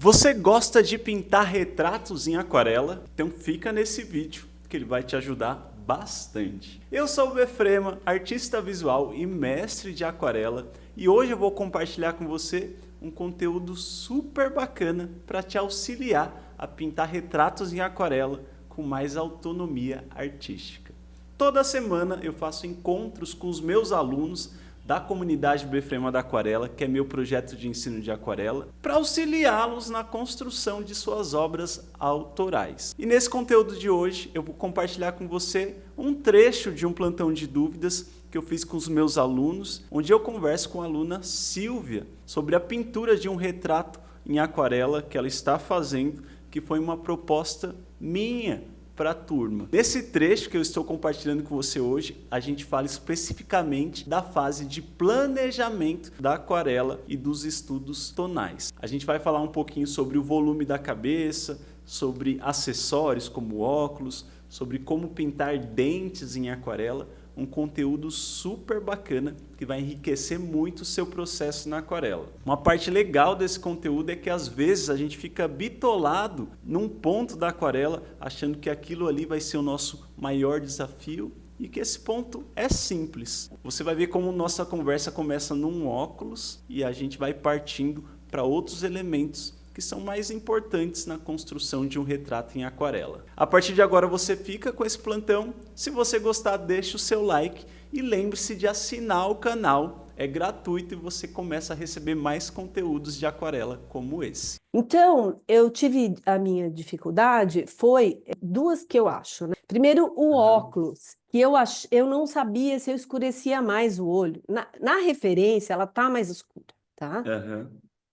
Você gosta de pintar retratos em aquarela? Então fica nesse vídeo que ele vai te ajudar bastante. Eu sou o Befrema, artista visual e mestre de aquarela, e hoje eu vou compartilhar com você um conteúdo super bacana para te auxiliar a pintar retratos em aquarela com mais autonomia artística. Toda semana eu faço encontros com os meus alunos da comunidade Befrema da Aquarela, que é meu projeto de ensino de aquarela, para auxiliá-los na construção de suas obras autorais. E nesse conteúdo de hoje eu vou compartilhar com você um trecho de um plantão de dúvidas que eu fiz com os meus alunos, onde eu converso com a aluna Silvia sobre a pintura de um retrato em aquarela que ela está fazendo, que foi uma proposta minha para a turma. Nesse trecho que eu estou compartilhando com você hoje, a gente fala especificamente da fase de planejamento da aquarela e dos estudos tonais. A gente vai falar um pouquinho sobre o volume da cabeça, sobre acessórios como óculos, sobre como pintar dentes em aquarela, um conteúdo super bacana que vai enriquecer muito o seu processo na aquarela. Uma parte legal desse conteúdo é que às vezes a gente fica bitolado num ponto da aquarela, achando que aquilo ali vai ser o nosso maior desafio e que esse ponto é simples. Você vai ver como nossa conversa começa num óculos e a gente vai partindo para outros elementos que são mais importantes na construção de um retrato em aquarela. A partir de agora você fica com esse plantão. Se você gostar, deixa o seu like e lembre-se de assinar o canal. É gratuito e você começa a receber mais conteúdos de aquarela como esse. Então, eu tive a minha dificuldade, foi duas que eu acho, né? Primeiro, o óculos, que eu não sabia se eu escurecia mais o olho. Na referência, ela tá mais escura, tá?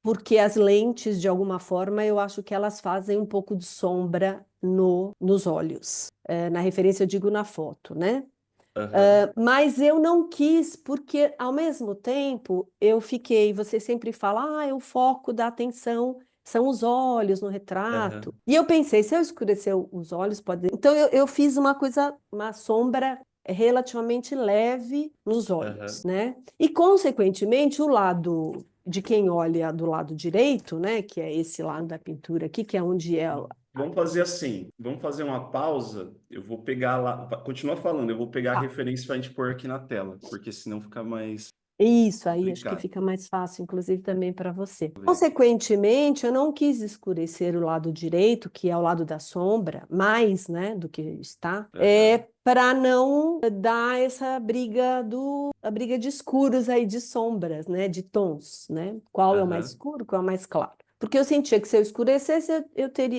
Porque as lentes, de alguma forma, eu acho que elas fazem um pouco de sombra nos olhos. Na referência, eu digo na foto, né? Mas eu não quis, porque, ao mesmo tempo, você sempre fala, o foco da atenção são os olhos no retrato. E eu pensei, se eu escurecer os olhos, pode... Então, eu fiz uma sombra relativamente leve nos olhos, né? E, consequentemente, o lado de quem olha do lado direito, né, que é esse lado da pintura aqui, que é onde é... Vamos fazer assim, vamos fazer uma pausa, eu vou pegar lá, continua falando, eu vou pegar a referência para a gente pôr aqui na tela, porque senão fica mais Isso aí, acho que complicado. fica mais fácil, inclusive também para você. Consequentemente, eu não quis escurecer o lado direito, que é o lado da sombra, mais, né, do que está, para não dar essa a briga de escuros aí, de sombras, né, de tons, né? Qual é o mais escuro, qual é o mais claro? Porque eu sentia que se eu escurecesse,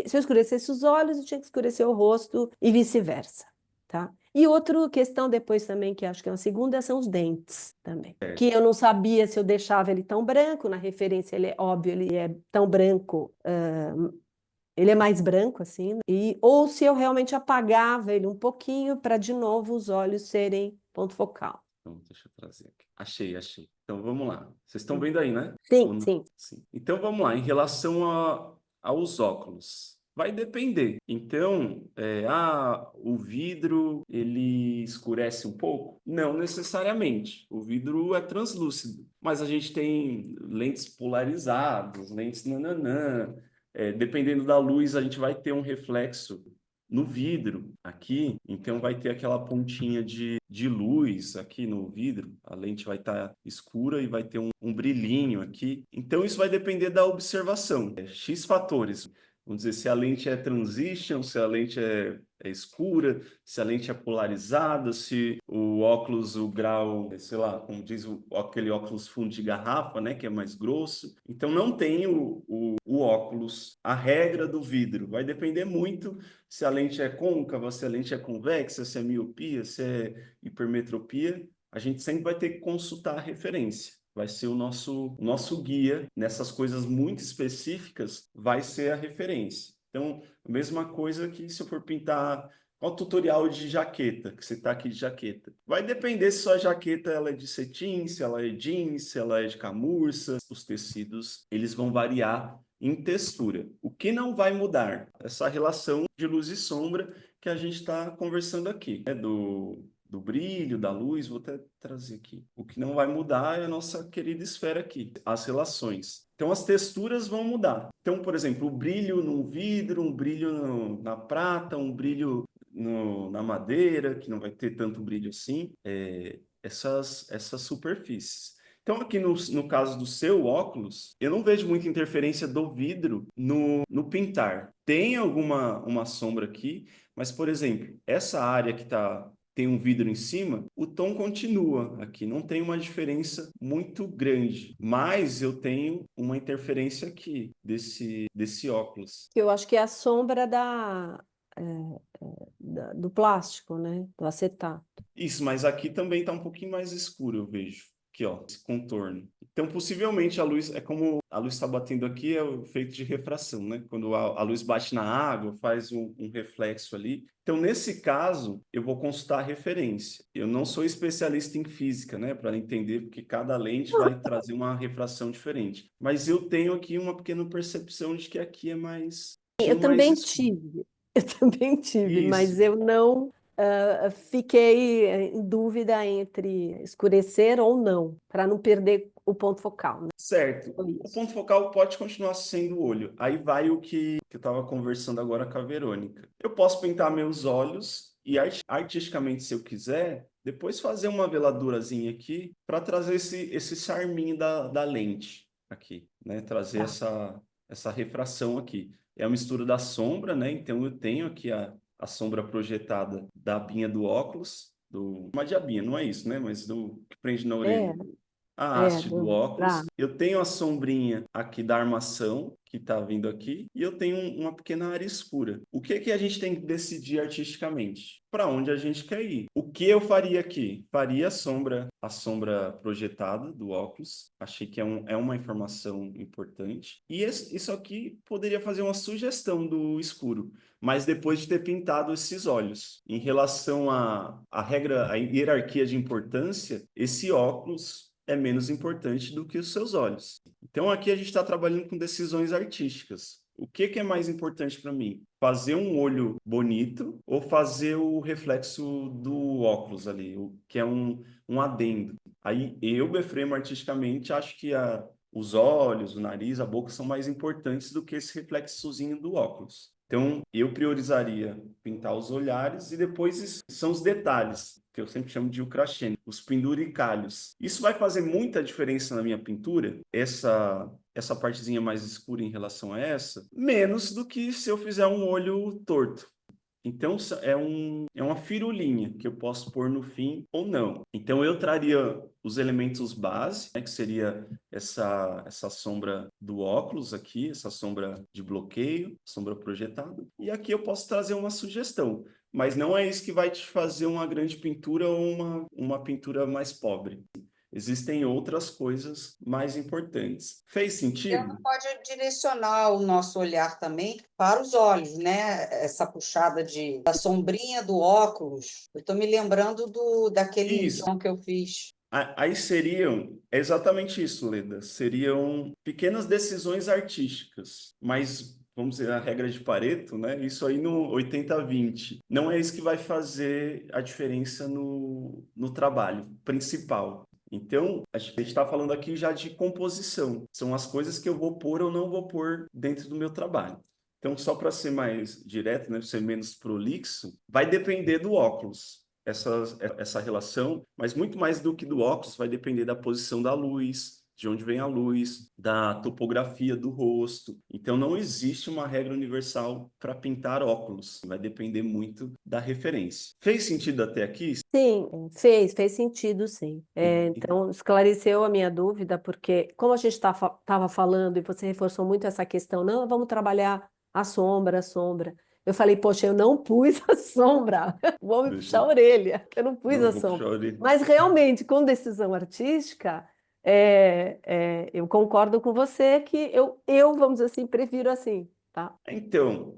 se eu escurecesse os olhos, eu tinha que escurecer o rosto e vice-versa, tá? E outra questão depois também, que acho que é uma segunda, são os dentes também. Que eu não sabia se eu deixava ele tão branco, na referência ele é óbvio, ele é tão branco, ele é mais branco assim, ou se eu realmente apagava ele um pouquinho para de novo os olhos serem ponto focal. Então, deixa eu trazer aqui. Achei. Então, vamos lá. Vocês estão vendo aí, né? Sim, sim. Sim. Então, vamos lá. Em relação aos óculos, vai depender. Então, o vidro, ele escurece um pouco? Não necessariamente. O vidro é translúcido. Mas a gente tem lentes polarizadas, lentes nananã. Dependendo da luz, a gente vai ter um reflexo no vidro aqui, então vai ter aquela pontinha de luz aqui no vidro, a lente vai estar escura e vai ter um brilhinho aqui. Então isso vai depender da observação. X fatores. Vamos dizer, se a lente é transition, se a lente é escura, se a lente é polarizada, se o óculos, o grau, sei lá, como diz aquele óculos fundo de garrafa, né, que é mais grosso. Então não tem o óculos, a regra do vidro. Vai depender muito se a lente é côncava, se a lente é convexa, se é miopia, se é hipermetropia. A gente sempre vai ter que consultar a referência. Vai ser o nosso guia nessas coisas muito específicas, vai ser a referência. Então, a mesma coisa que se eu for pintar qual tutorial de jaqueta, que você está aqui de jaqueta. Vai depender se sua jaqueta ela é de cetim, se ela é jeans, se ela é de camurça. Os tecidos, eles vão variar em textura. O que não vai mudar? Essa relação de luz e sombra que a gente está conversando aqui, né? Do do brilho, da luz, vou até trazer aqui. O que não vai mudar é a nossa querida esfera aqui, as relações. Então, as texturas vão mudar. Então, por exemplo, o brilho no vidro, um brilho na prata, um brilho na madeira, que não vai ter tanto brilho assim, essas superfícies. Então, aqui no caso do seu óculos, eu não vejo muita interferência do vidro no pintar. Tem uma sombra aqui, mas, por exemplo, essa área que tem um vidro em cima, o tom continua aqui, não tem uma diferença muito grande, mas eu tenho uma interferência aqui desse óculos. Que eu acho que é a sombra do plástico, né? Do acetato. Isso, mas aqui também está um pouquinho mais escuro, eu vejo. Aqui, ó, esse contorno. Então, possivelmente, a luz, é como a luz está batendo aqui, é o efeito de refração, né? Quando a luz bate na água, faz um reflexo ali. Então, nesse caso, eu vou consultar a referência. Eu não sou especialista em física, né? Para entender, porque cada lente vai trazer uma refração diferente. Mas eu tenho aqui uma pequena percepção de que aqui é mais, Eu mais também escuro. tive, eu também tive, Isso. mas eu não fiquei em dúvida entre escurecer ou não, para não perder o ponto focal, né? Certo. Foi O isso. ponto focal pode continuar sendo o olho. Aí vai o que eu estava conversando agora com a Verônica. Eu posso pintar meus olhos e artisticamente, se eu quiser, depois fazer uma veladurazinha aqui para trazer esse charminho da lente aqui, né? Trazer Tá. essa refração aqui. É a mistura da sombra, né? Então eu tenho aqui a sombra projetada da abinha do óculos, uma de abinha, não é isso, né? Mas do que prende na É, orelha, a haste do tá. óculos. Eu tenho a sombrinha aqui da armação, que está vindo aqui, e eu tenho uma pequena área escura. O que que a gente tem que decidir artisticamente? Para onde a gente quer ir? O que eu faria aqui? Faria a sombra projetada do óculos. Achei que é uma informação importante. E isso aqui poderia fazer uma sugestão do escuro, mas depois de ter pintado esses olhos. Em relação à regra, à hierarquia de importância, esse óculos é menos importante do que os seus olhos. Então, aqui a gente está trabalhando com decisões artísticas. O que é mais importante para mim? Fazer um olho bonito ou fazer o reflexo do óculos ali, que é um adendo. Aí, eu, Befremo, artisticamente, acho que os olhos, o nariz, a boca são mais importantes do que esse reflexozinho do óculos. Então, eu priorizaria pintar os olhares e depois são os detalhes, que eu sempre chamo de ukrashene, os penduricalhos. Isso vai fazer muita diferença na minha pintura, essa partezinha mais escura em relação a essa, menos do que se eu fizer um olho torto. Então, é uma firulinha que eu posso pôr no fim ou não. Então, eu traria os elementos base, né, que seria essa sombra do óculos aqui, essa sombra de bloqueio, sombra projetada. E aqui eu posso trazer uma sugestão, mas não é isso que vai te fazer uma grande pintura ou uma pintura mais pobre. Existem outras coisas mais importantes. Fez Ela sentido? pode direcionar o nosso olhar também para os olhos, né? Essa puxada da sombrinha do óculos. Eu estou me lembrando daquele Isso. som que eu fiz. Aí seriam, é exatamente isso, Leda, seriam pequenas decisões artísticas, mas vamos dizer, a regra de Pareto, né? Isso aí no 80-20. Não é isso que vai fazer a diferença no trabalho principal. Então, a gente está falando aqui já de composição. São as coisas que eu vou pôr ou não vou pôr dentro do meu trabalho. Então, só para ser mais direto, né, ser menos prolixo, vai depender do óculos essa relação, mas muito mais do que do óculos vai depender da posição da luz, de onde vem a luz, da topografia do rosto. Então não existe uma regra universal para pintar óculos, vai depender muito da referência. Fez sentido até aqui? Sim, fez sentido, sim. Então, esclareceu a minha dúvida, porque como a gente estava falando e você reforçou muito essa questão, não, vamos trabalhar a sombra, a sombra. Eu falei, poxa, eu não pus a sombra, vou me Deixa puxar a orelha, eu não pus não a vou puxar sombra. a orelha. Mas realmente, com decisão artística, eu concordo com você que vamos dizer assim, prefiro assim, tá? Então,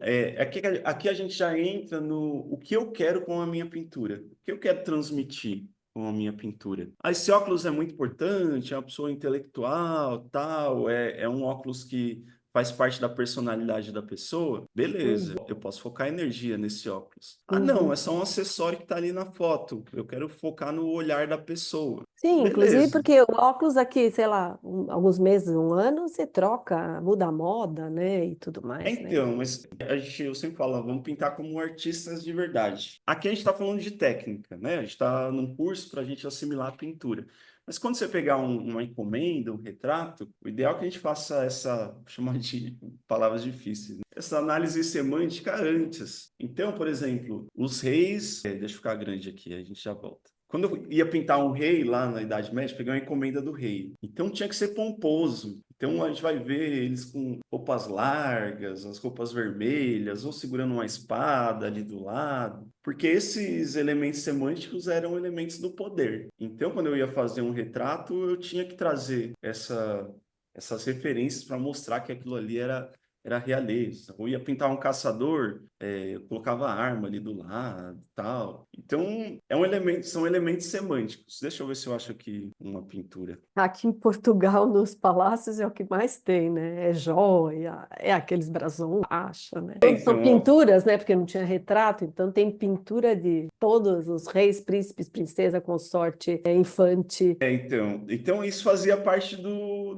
aqui a gente já entra no o que eu quero com a minha pintura, o que eu quero transmitir com a minha pintura. Ah, esse óculos é muito importante, é uma pessoa intelectual, tal, é um óculos que faz parte da personalidade da pessoa, beleza, Uhum. eu posso focar energia nesse óculos. Ah, não, Uhum. é só um acessório que está ali na foto. Eu quero focar no olhar da pessoa. Sim, inclusive Beleza. porque o óculos daqui, sei lá, alguns meses, um ano, você troca, muda a moda, né, e tudo mais, né? Então, mas eu sempre falo, vamos pintar como artistas de verdade. Aqui a gente está falando de técnica, né? A gente está num curso para a gente assimilar a pintura. Mas quando você pegar uma encomenda, um retrato, o ideal é que a gente faça essa, vou chamar de palavras difíceis, né? Essa análise semântica antes. Então, por exemplo, os reis, deixa eu ficar grande aqui, a gente já volta. Quando eu ia pintar um rei lá na Idade Média, peguei uma encomenda do rei. Então tinha que ser pomposo. Então a gente vai ver eles com roupas largas, as roupas vermelhas, ou segurando uma espada ali do lado, porque esses elementos semânticos eram elementos do poder. Então, quando eu ia fazer um retrato, eu tinha que trazer essas referências para mostrar que aquilo ali era realeza. Ou ia pintar um caçador, eu colocava a arma ali do lado, tal. Então, são elementos semânticos. Deixa eu ver se eu acho aqui uma pintura. Aqui em Portugal, nos palácios, é o que mais tem, né? É joia, é aqueles brasões, acha, né? Todos são Então, ó, pinturas, né? Porque não tinha retrato, então tem pintura de todos os reis, príncipes, princesa, consorte, infante. então isso fazia parte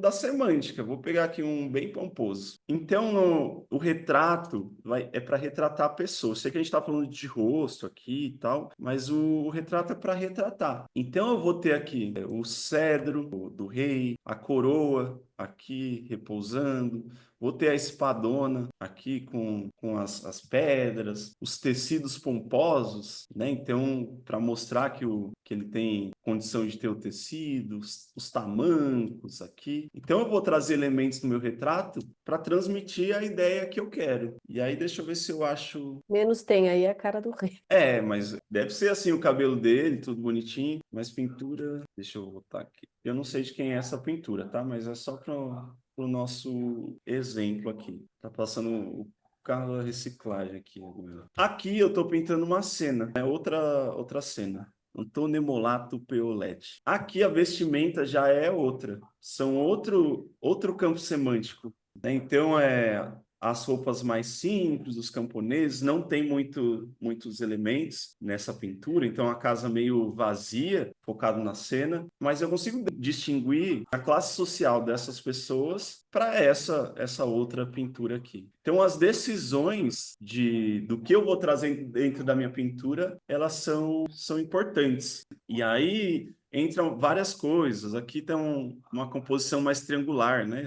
da semântica. Vou pegar aqui um bem pomposo. Então, o retrato é para retratar a pessoa. Eu sei que a gente está falando de rosto aqui e tal, mas o retrato é para retratar. Então, eu vou ter aqui o cedro do rei, a coroa aqui repousando. Vou ter a espadona aqui com as pedras, os tecidos pomposos, né? Então, para mostrar que ele tem condição de ter o tecido, os tamancos aqui. Então, eu vou trazer elementos no meu retrato para transmitir a ideia que eu quero. E aí, deixa eu ver se eu acho. Menos tem aí a cara do rei. Mas deve ser assim o cabelo dele, tudo bonitinho. Mas pintura. Deixa eu botar aqui. Eu não sei de quem é essa pintura, tá? Mas é só para o nosso exemplo aqui. Tá passando o carro da reciclagem aqui agora. Aqui eu tô pintando uma cena, é outra cena. Antônio Molato Peoletti. Aqui a vestimenta já é outra. São outro campo semântico, né? Então, as roupas mais simples dos camponeses, não tem muitos elementos nessa pintura, então a casa meio vazia, focado na cena, mas eu consigo distinguir a classe social dessas pessoas para essa outra pintura aqui. Então, as decisões do que eu vou trazer dentro da minha pintura, elas são importantes. E aí entram várias coisas. Aqui tem uma composição mais triangular, né?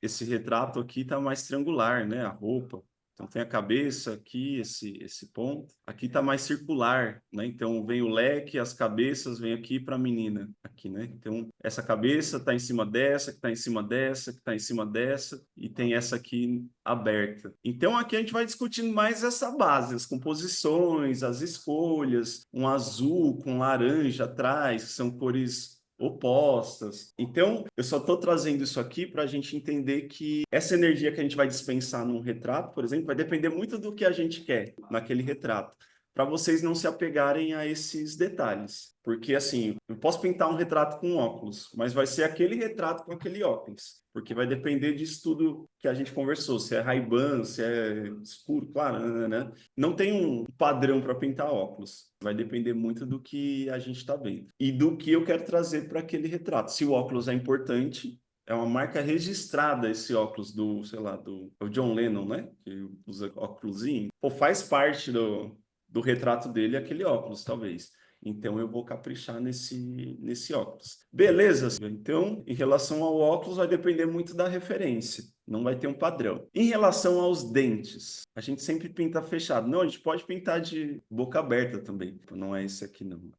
Esse retrato aqui está mais triangular, né? A roupa. Então tem a cabeça aqui, esse ponto. Aqui está mais circular, né? Então vem o leque, as cabeças vêm aqui para a menina, aqui, né? Então essa cabeça está em cima dessa, que está em cima dessa, que está em cima dessa, e tem essa aqui aberta. Então aqui a gente vai discutindo mais essa base, as composições, as escolhas, um azul com laranja atrás, que são cores opostas. Então, eu só estou trazendo isso aqui para a gente entender que essa energia que a gente vai dispensar num retrato, por exemplo, vai depender muito do que a gente quer naquele retrato, para vocês não se apegarem a esses detalhes. Porque, assim, eu posso pintar um retrato com óculos, mas vai ser aquele retrato com aquele óculos. Porque vai depender disso tudo que a gente conversou. Se é Ray-Ban, se é escuro, claro, né? Não tem um padrão para pintar óculos. Vai depender muito do que a gente está vendo. E do que eu quero trazer para aquele retrato. Se o óculos é importante, é uma marca registrada esse óculos sei lá, é o John Lennon, né? Que usa óculosinho. Pô, faz parte do retrato dele aquele óculos, talvez. Então eu vou caprichar nesse óculos. Beleza? Então, em relação ao óculos, vai depender muito da referência. Não vai ter um padrão. Em relação aos dentes, a gente sempre pinta fechado. Não, a gente pode pintar de boca aberta também. Não é esse aqui, não.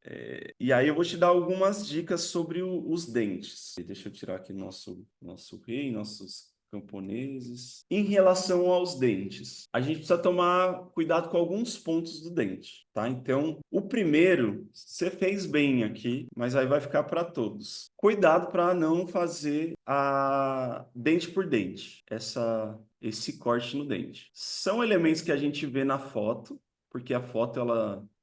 E aí eu vou te dar algumas dicas sobre os dentes. Deixa eu tirar aqui nosso rei, nossos camponeses. Em relação aos dentes, a gente precisa tomar cuidado com alguns pontos do dente, tá? Então, o primeiro, você fez bem aqui, mas aí vai ficar para todos. Cuidado para não fazer a dente por dente, esse corte no dente. São elementos que a gente vê na foto, porque a foto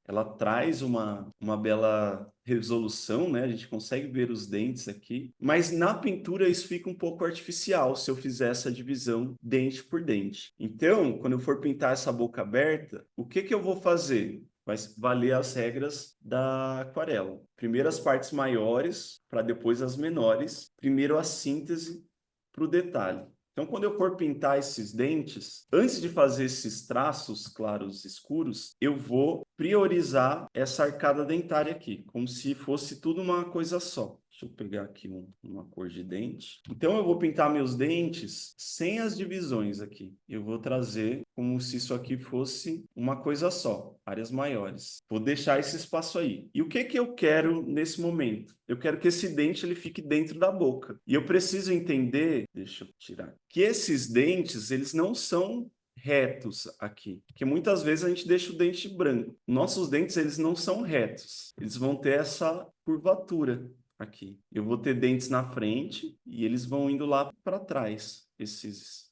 ela traz uma bela resolução, né? A gente consegue ver os dentes aqui, mas na pintura isso fica um pouco artificial se eu fizer essa divisão dente por dente. Então, quando eu for pintar essa boca aberta, o que que eu vou fazer? Vai valer as regras da aquarela. Primeiro as partes maiores, para depois as menores. Primeiro a síntese para o detalhe. Então, quando eu for pintar esses dentes, antes de fazer esses traços claros e escuros, eu vou priorizar essa arcada dentária aqui, como se fosse tudo uma coisa só. Deixa eu pegar aqui uma cor de dente. Então, eu vou pintar meus dentes sem as divisões aqui. Eu vou trazer como se isso aqui fosse uma coisa só, áreas maiores. Vou deixar esse espaço aí. E o que que eu quero nesse momento? Eu quero que esse dente ele fique dentro da boca. E eu preciso entender, deixa eu tirar, que esses dentes, eles não são retos aqui, porque muitas vezes a gente deixa o dente branco. Nossos dentes, eles não são retos. Eles vão ter essa curvatura aqui. Eu vou ter dentes na frente e eles vão indo lá para trás, esses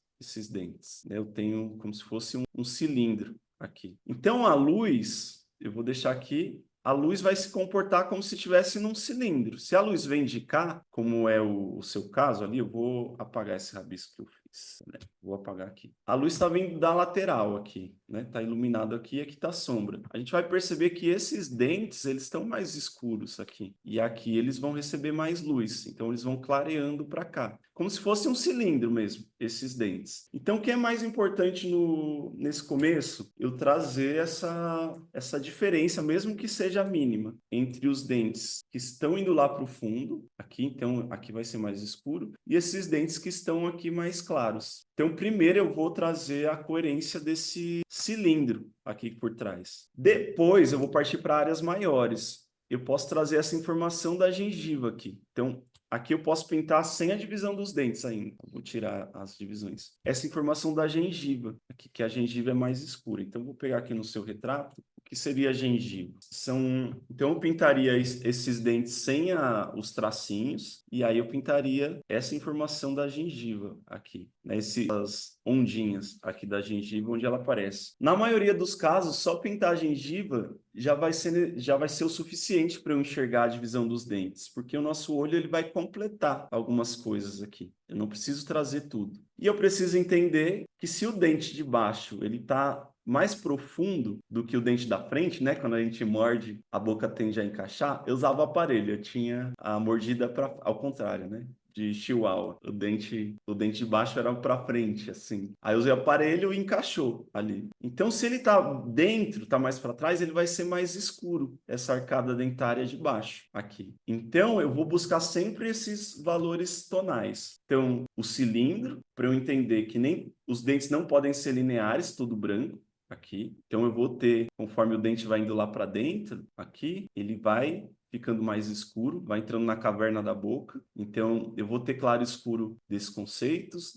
dentes, né? Eu tenho como se fosse um cilindro aqui. Então, a luz, eu vou deixar aqui, a luz vai se comportar como se estivesse num cilindro. Se a luz vem de cá, como é o seu caso ali, eu vou apagar esse rabisco que eu fiz, né? Vou apagar aqui. A luz está vindo da lateral aqui, né? Está iluminado aqui e aqui está a sombra. A gente vai perceber que esses dentes, eles estão mais escuros aqui. E aqui eles vão receber mais luz. Então, eles vão clareando para cá. Como se fosse um cilindro mesmo, esses dentes. Então, o que é mais importante nesse começo? Eu trazer essa diferença, mesmo que seja mínima, entre os dentes que estão indo lá para o fundo, aqui, então, aqui vai ser mais escuro, e esses dentes que estão aqui mais claros. Então, primeiro eu vou trazer a coerência desse cilindro aqui por trás. Depois, eu vou partir para áreas maiores. Eu posso trazer essa informação da gengiva aqui. Então, aqui eu posso pintar sem a divisão dos dentes ainda. Vou tirar as divisões. Essa informação da gengiva, aqui, que a gengiva é mais escura. Então, vou pegar aqui no seu retrato, o que seria a gengiva? Então, eu pintaria esses dentes sem os tracinhos, e aí eu pintaria essa informação da gengiva aqui, né? Essas ondinhas aqui da gengiva, onde ela aparece. Na maioria dos casos, só pintar a gengiva já vai ser o suficiente para eu enxergar a divisão dos dentes, porque o nosso olho ele vai completar algumas coisas aqui. Eu não preciso trazer tudo. E eu preciso entender que se o dente de baixo ele está mais profundo do que o dente da frente, né? Quando a gente morde, a boca tende a encaixar. Eu usava aparelho, eu tinha a mordida ao contrário, né? De chihuahua. O dente de baixo era para frente, assim. Aí eu usei o aparelho e encaixou ali. Então, se ele tá dentro, tá mais para trás, ele vai ser mais escuro, essa arcada dentária de baixo, aqui. Então, eu vou buscar sempre esses valores tonais. Então, o cilindro, para eu entender que nem os dentes não podem ser lineares, tudo branco. Aqui. Então, eu vou ter, conforme o dente vai indo lá para dentro, aqui, ele vai ficando mais escuro, vai entrando na caverna da boca. Então, eu vou ter claro e escuro desses conceitos,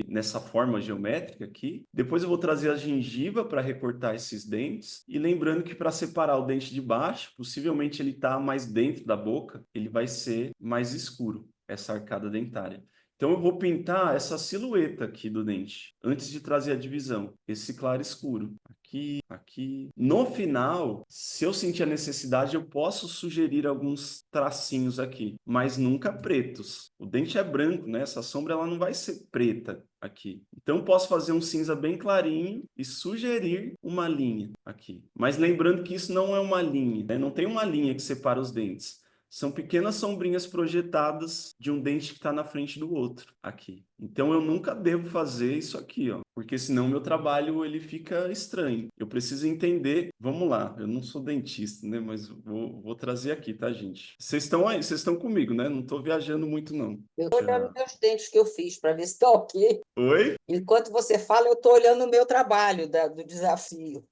nessa forma geométrica aqui. Depois eu vou trazer a gengiva para recortar esses dentes. E lembrando que para separar o dente de baixo, possivelmente ele está mais dentro da boca, ele vai ser mais escuro, essa arcada dentária. Então, eu vou pintar essa silhueta aqui do dente, antes de trazer a divisão, esse claro escuro. Aqui, aqui. No final, se eu sentir a necessidade, eu posso sugerir alguns tracinhos aqui, mas nunca pretos. O dente é branco, né? Essa sombra ela não vai ser preta aqui. Então, eu posso fazer um cinza bem clarinho e sugerir uma linha aqui. Mas lembrando que isso não é uma linha, né? Não tem uma linha que separa os dentes. São pequenas sombrinhas projetadas de um dente que está na frente do outro aqui. Então eu nunca devo fazer isso aqui, ó, porque senão meu trabalho ele fica estranho. Eu preciso entender. Vamos lá, eu não sou dentista, né? Mas vou trazer aqui, tá, gente? Vocês estão aí, vocês estão comigo, né? Não estou viajando muito, não. Eu estou olhando meus dentes que eu fiz para ver se está ok. Oi? Enquanto você fala, eu estou olhando o meu trabalho do desafio.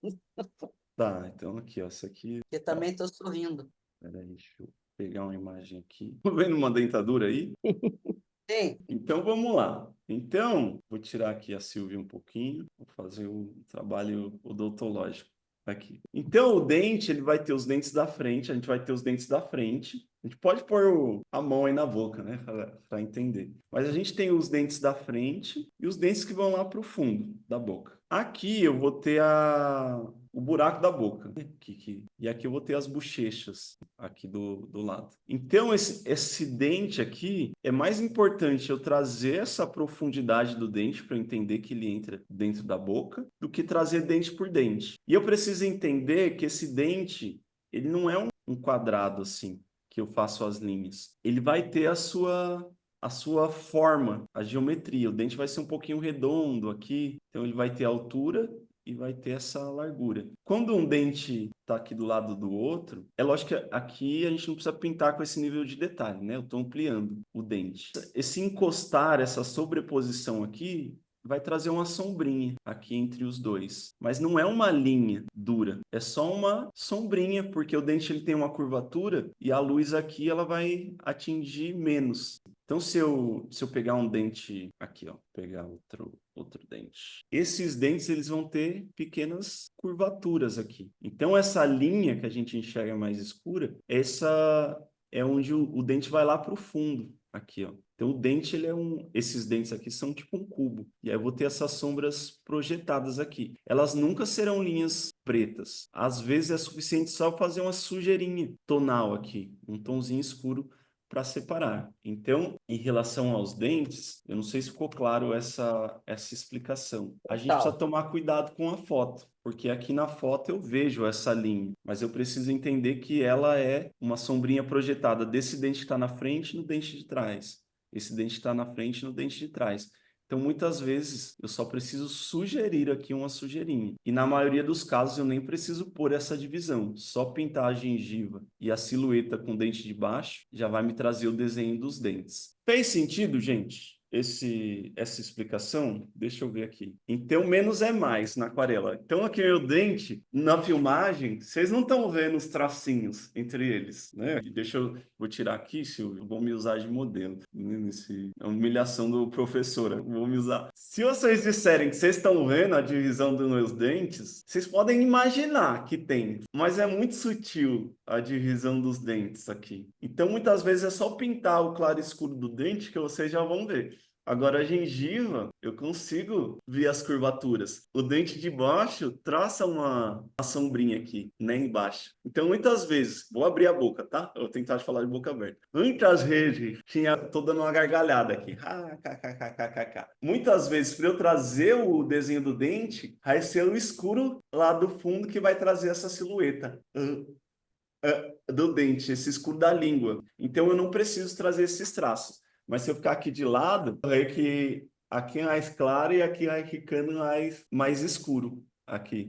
Tá, então aqui, ó, essa aqui. Eu também estou sorrindo. Peraí, deixa eu pegar uma imagem aqui. Tô vendo uma dentadura aí? Sim. Então vamos lá. Então, vou tirar aqui a Silvia um pouquinho, vou fazer o trabalho odontológico aqui. Então, o dente, ele vai ter os dentes da frente, a gente vai ter os dentes da frente, A gente pode pôr a mão aí na boca, né, para entender. Mas a gente tem os dentes da frente e os dentes que vão lá para o fundo da boca. Aqui eu vou ter o buraco da boca, né? E aqui eu vou ter as bochechas aqui do lado. Então, esse dente aqui é mais importante eu trazer essa profundidade do dente para eu entender que ele entra dentro da boca do que trazer dente por dente. E eu preciso entender que esse dente, ele não é um quadrado assim, que eu faço as linhas. Ele vai ter a sua forma, a geometria. O dente vai ser um pouquinho redondo aqui, então ele vai ter altura e vai ter essa largura. Quando um dente está aqui do lado do outro, é lógico que aqui a gente não precisa pintar com esse nível de detalhe, né? Eu estou ampliando o dente. Esse encostar, essa sobreposição aqui, vai trazer uma sombrinha aqui entre os dois. Mas não é uma linha dura, é só uma sombrinha, porque o dente ele tem uma curvatura e a luz aqui ela vai atingir menos. Então, se eu pegar um dente aqui, ó, pegar outro dente. Esses dentes, eles vão ter pequenas curvaturas aqui. Então, essa linha que a gente enxerga mais escura, essa é onde o dente vai lá para o fundo, aqui, ó. Então, o dente, esses dentes aqui são tipo um cubo. E aí eu vou ter essas sombras projetadas aqui. Elas nunca serão linhas pretas. Às vezes é suficiente só fazer uma sujeirinha tonal aqui, um tomzinho escuro para separar. Então, em relação aos dentes, eu não sei se ficou claro essa explicação. A gente precisa tomar cuidado com a foto, porque aqui na foto eu vejo essa linha, mas eu preciso entender que ela é uma sombrinha projetada desse dente que está na frente no dente de trás. Esse dente está na frente no dente de trás. Então, muitas vezes, eu só preciso sugerir aqui uma sujeirinha. E na maioria dos casos, eu nem preciso pôr essa divisão. Só pintar a gengiva e a silhueta com o dente de baixo já vai me trazer o desenho dos dentes. Fez sentido, gente? Essa explicação? Deixa eu ver aqui. Então, menos é mais na aquarela. Então, aqui o dente, na filmagem, vocês não estão vendo os tracinhos entre eles, né? Vou tirar aqui, Silvio, vou me usar de modelo. É uma humilhação do professor, vou me usar. Se vocês disserem que vocês estão vendo a divisão dos meus dentes, vocês podem imaginar que tem, mas é muito sutil a divisão dos dentes aqui. Então, muitas vezes é só pintar o claro escuro do dente que vocês já vão ver. Agora, a gengiva, eu consigo ver as curvaturas. O dente de baixo traça uma sombrinha aqui, né, embaixo. Então, muitas vezes, vou abrir a boca, tá? Eu vou tentar falar de boca aberta. Muitas vezes, tô dando uma gargalhada aqui. Muitas vezes, para eu trazer o desenho do dente, vai ser o escuro lá do fundo que vai trazer essa silhueta do dente, esse escuro da língua. Então, eu não preciso trazer esses traços. Mas se eu ficar aqui de lado, é que aqui é mais claro e aqui vai ficando mais escuro aqui,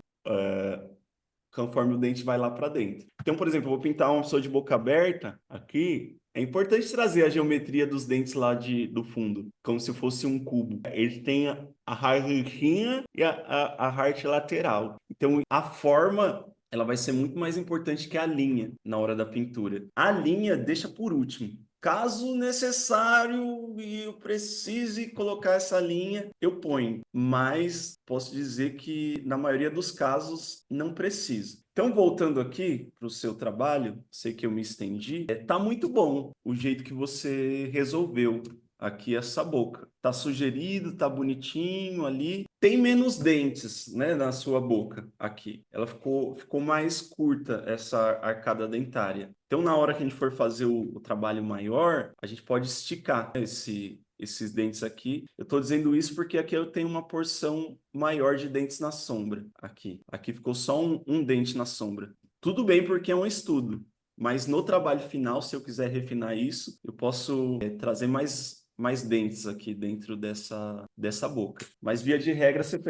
conforme o dente vai lá para dentro. Então, por exemplo, eu vou pintar uma pessoa de boca aberta aqui. É importante trazer a geometria dos dentes lá do fundo, como se fosse um cubo. Ele tem a raizinha e a parte lateral. Então, a forma ela vai ser muito mais importante que a linha na hora da pintura. A linha deixa por último. Caso necessário e eu precise colocar essa linha, eu ponho. Mas posso dizer que na maioria dos casos não precisa. Então, voltando aqui para o seu trabalho, sei que eu me estendi, tá muito bom o jeito que você resolveu aqui essa boca. Tá sugerido, tá bonitinho ali. Tem menos dentes, né, na sua boca aqui. Ela ficou mais curta, essa arcada dentária. Então, na hora que a gente for fazer o trabalho maior, a gente pode esticar esses dentes aqui. Eu estou dizendo isso porque aqui eu tenho uma porção maior de dentes na sombra. Aqui ficou só um dente na sombra. Tudo bem porque é um estudo. Mas no trabalho final, se eu quiser refinar isso, eu posso trazer mais dentes aqui dentro dessa boca. Mas, via de regra, você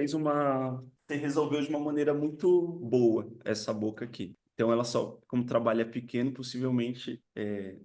resolveu de uma maneira muito boa essa boca aqui. Então, ela só, como o trabalho é pequeno, possivelmente,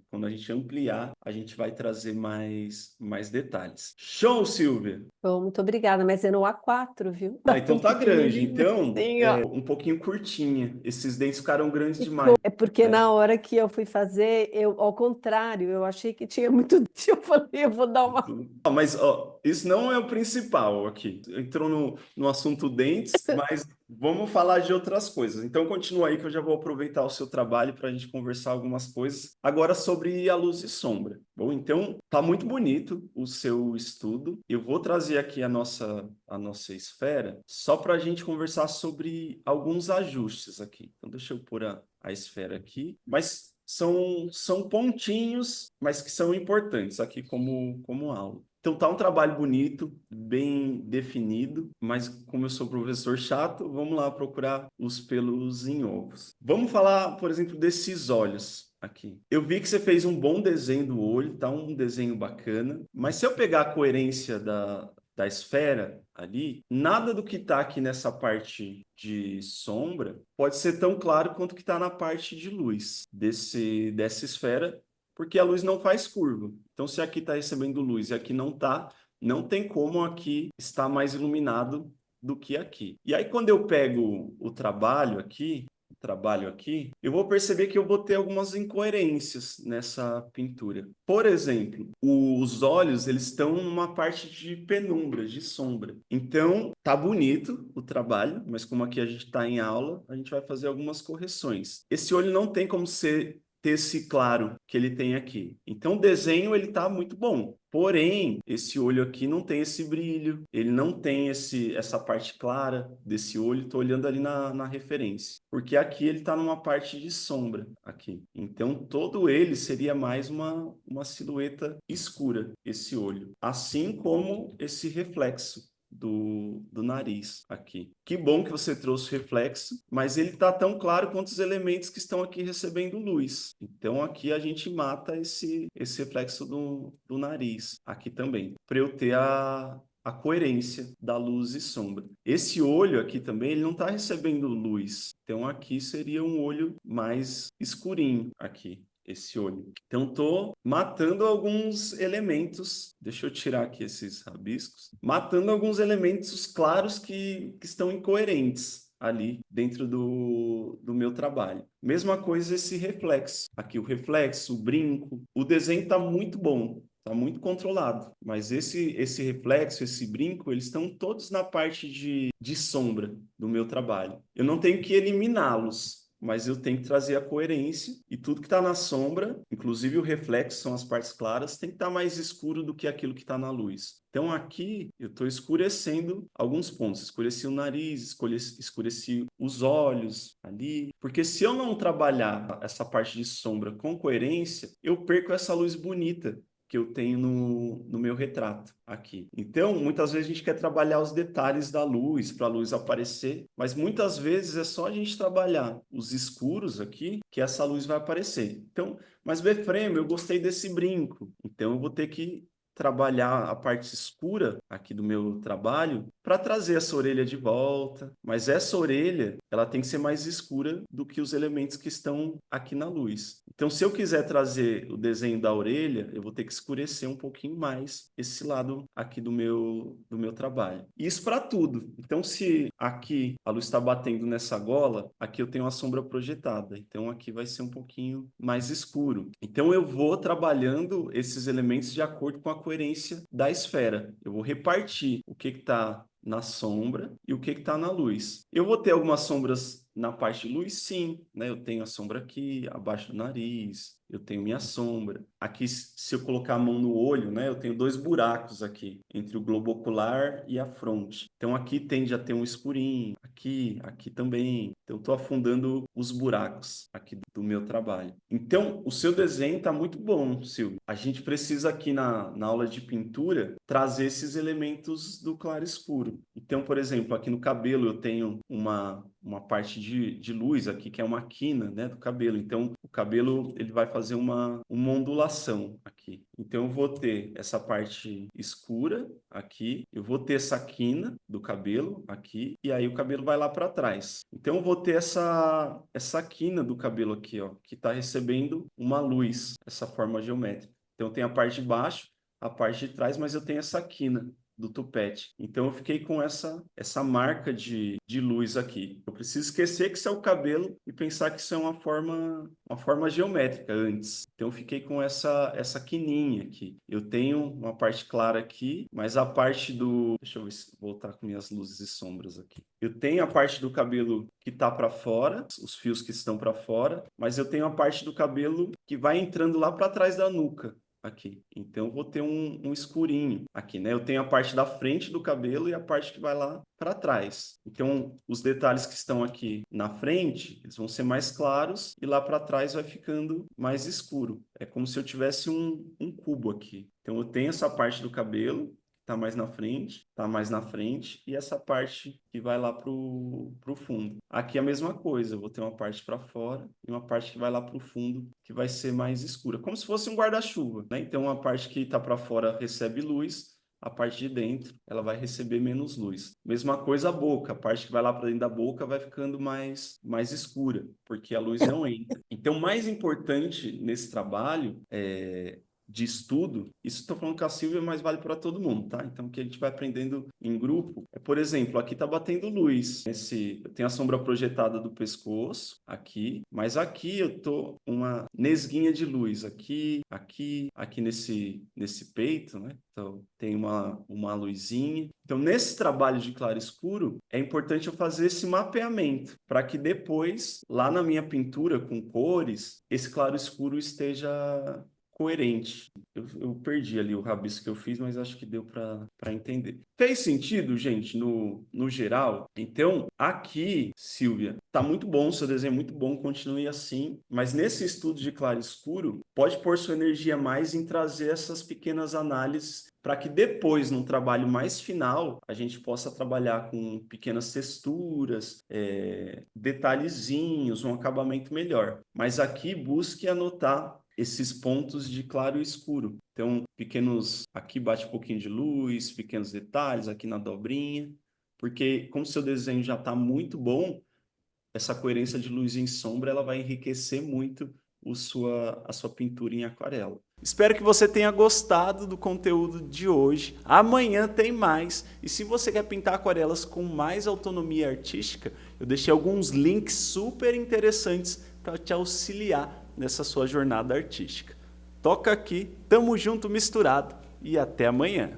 quando a gente ampliar, a gente vai trazer mais detalhes. Show, Silvia! Bom, muito obrigada, mas é no A4, viu? Então tá grande. Então, Sim, ó. um pouquinho curtinha. Esses dentes ficaram grandes demais. É porque né? na hora que eu fui fazer, ao contrário, eu achei que tinha muito dente. Eu falei, eu vou dar uma. Mas isso não é o principal aqui. Entrou no assunto dentes, mas Vamos falar de outras coisas. Então, continua aí que eu já vou aproveitar o seu trabalho para a gente conversar algumas coisas. Agora sobre a luz e sombra. Bom, então, tá muito bonito o seu estudo. Eu vou trazer aqui a nossa esfera só para a gente conversar sobre alguns ajustes aqui. Então, deixa eu pôr a esfera aqui. Mas são pontinhos, mas que são importantes aqui como aula. Então tá um trabalho bonito, bem definido, mas como eu sou professor chato, vamos lá procurar os pelos em ovos. Vamos falar, por exemplo, desses olhos aqui. Eu vi que você fez um bom desenho do olho, tá um desenho bacana, mas se eu pegar a coerência da esfera ali, nada do que está aqui nessa parte de sombra pode ser tão claro quanto que está na parte de luz dessa esfera, porque a luz não faz curva. Então, se aqui está recebendo luz e aqui não está, não tem como aqui estar mais iluminado do que aqui. E aí, quando eu pego o trabalho aqui, eu vou perceber que eu vou ter algumas incoerências nessa pintura. Por exemplo, os olhos, eles estão numa parte de penumbra, de sombra. Então, tá bonito o trabalho, mas como aqui a gente está em aula, a gente vai fazer algumas correções. Esse olho não tem como ter esse claro que ele tem aqui. Então, o desenho, ele tá muito bom. Porém, esse olho aqui não tem esse brilho, ele não tem essa parte clara desse olho. Estou olhando ali na referência, porque aqui ele está numa parte de sombra aqui. Então, todo ele seria mais uma silhueta escura, esse olho. Assim como esse reflexo do nariz aqui. Que bom que você trouxe reflexo, mas ele está tão claro quanto os elementos que estão aqui recebendo luz. Então aqui a gente mata esse reflexo do nariz aqui também, para eu ter a coerência da luz e sombra. Esse olho aqui também, ele não está recebendo luz. Então aqui seria um olho mais escurinho aqui. Esse olho. Então, estou matando alguns elementos. Deixa eu tirar aqui esses rabiscos. Matando alguns elementos claros que estão incoerentes ali dentro do meu trabalho. Mesma coisa esse reflexo. Aqui o reflexo, o brinco. O desenho está muito bom. Está muito controlado. Mas esse reflexo, esse brinco, eles estão todos na parte de sombra do meu trabalho. Eu não tenho que eliminá-los, mas eu tenho que trazer a coerência e tudo que está na sombra, inclusive o reflexo, são as partes claras, tem que estar mais escuro do que aquilo que está na luz. Então aqui eu estou escurecendo alguns pontos, escureci o nariz, escureci os olhos ali, porque se eu não trabalhar essa parte de sombra com coerência, eu perco essa luz bonita que eu tenho no meu retrato aqui. Então, muitas vezes a gente quer trabalhar os detalhes da luz, para a luz aparecer, mas muitas vezes é só a gente trabalhar os escuros aqui, que essa luz vai aparecer. Então, mas Befremo, eu gostei desse brinco, então eu vou ter que trabalhar a parte escura aqui do meu trabalho para trazer essa orelha de volta, mas essa orelha, ela tem que ser mais escura do que os elementos que estão aqui na luz. Então, se eu quiser trazer o desenho da orelha, eu vou ter que escurecer um pouquinho mais esse lado aqui do meu trabalho. Isso para tudo. Então, se aqui a luz está batendo nessa gola, aqui eu tenho uma sombra projetada. Então, aqui vai ser um pouquinho mais escuro. Então, eu vou trabalhando esses elementos de acordo com a coerência da esfera. Eu vou repartir o que está na sombra e o que está na luz. Eu vou ter algumas sombras na parte de luz, sim, né? Eu tenho a sombra aqui, abaixo do nariz, eu tenho minha sombra. Aqui, se eu colocar a mão no olho, né? Eu tenho 2 buracos aqui, entre o globo ocular e a fronte. Então, aqui tende a ter um escurinho, aqui também. Então, estou afundando os buracos aqui do meu trabalho. Então, o seu desenho está muito bom, Silvio. A gente precisa aqui na aula de pintura trazer esses elementos do claro escuro. Então, por exemplo, aqui no cabelo eu tenho uma parte de luz aqui, que é uma quina, né, do cabelo. Então, o cabelo ele vai fazer uma ondulação aqui. Então, eu vou ter essa parte escura aqui, eu vou ter essa quina do cabelo aqui, e aí o cabelo vai lá para trás. Então, eu vou ter essa quina do cabelo aqui, ó, que está recebendo uma luz, essa forma geométrica. Então, tem a parte de baixo, a parte de trás, mas eu tenho essa quina do tupete. Então eu fiquei com essa marca de luz aqui. Eu preciso esquecer que isso é o cabelo e pensar que isso é uma forma geométrica antes. Então eu fiquei com essa quininha aqui. Eu tenho uma parte clara aqui, mas a parte do... Deixa eu voltar com minhas luzes e sombras aqui. Eu tenho a parte do cabelo que está para fora, os fios que estão para fora, mas eu tenho a parte do cabelo que vai entrando lá para trás da nuca. Aqui. Então, eu vou ter um escurinho aqui, né? Eu tenho a parte da frente do cabelo e a parte que vai lá para trás. Então, os detalhes que estão aqui na frente, eles vão ser mais claros e lá para trás vai ficando mais escuro. É como se eu tivesse um cubo aqui. Então, eu tenho essa parte do cabelo, tá mais na frente, e essa parte que vai lá pro fundo. Aqui a mesma coisa, eu vou ter uma parte para fora e uma parte que vai lá pro fundo, que vai ser mais escura, como se fosse um guarda-chuva, né? Então a parte que tá para fora recebe luz, a parte de dentro ela vai receber menos luz. Mesma coisa a boca, a parte que vai lá para dentro da boca vai ficando mais escura, porque a luz não entra. Então, o mais importante nesse trabalho de estudo, isso estou falando com a Silvia, mas vale para todo mundo, tá? Então, o que a gente vai aprendendo em grupo é, por exemplo, aqui está batendo luz. Eu tenho a sombra projetada do pescoço, aqui, mas aqui eu tô uma nesguinha de luz, aqui nesse peito, né? Então, tem uma luzinha. Então, nesse trabalho de claro escuro, é importante eu fazer esse mapeamento, para que depois, lá na minha pintura com cores, esse claro escuro esteja coerente. Eu perdi ali o rabisco que eu fiz, mas acho que deu para entender. Fez sentido, gente, no geral? Então, aqui, Silvia, tá muito bom, seu desenho é muito bom, continue assim, mas nesse estudo de claro escuro, pode pôr sua energia mais em trazer essas pequenas análises para que depois, num trabalho mais final, a gente possa trabalhar com pequenas texturas, detalhezinhos, um acabamento melhor. Mas aqui, busque anotar esses pontos de claro e escuro. Então, aqui bate um pouquinho de luz, pequenos detalhes aqui na dobrinha, porque como seu desenho já está muito bom, essa coerência de luz em sombra, ela vai enriquecer muito a sua pintura em aquarela. Espero que você tenha gostado do conteúdo de hoje. Amanhã tem mais. E se você quer pintar aquarelas com mais autonomia artística, eu deixei alguns links super interessantes para te auxiliar nessa sua jornada artística. Toca aqui, tamo junto misturado e até amanhã.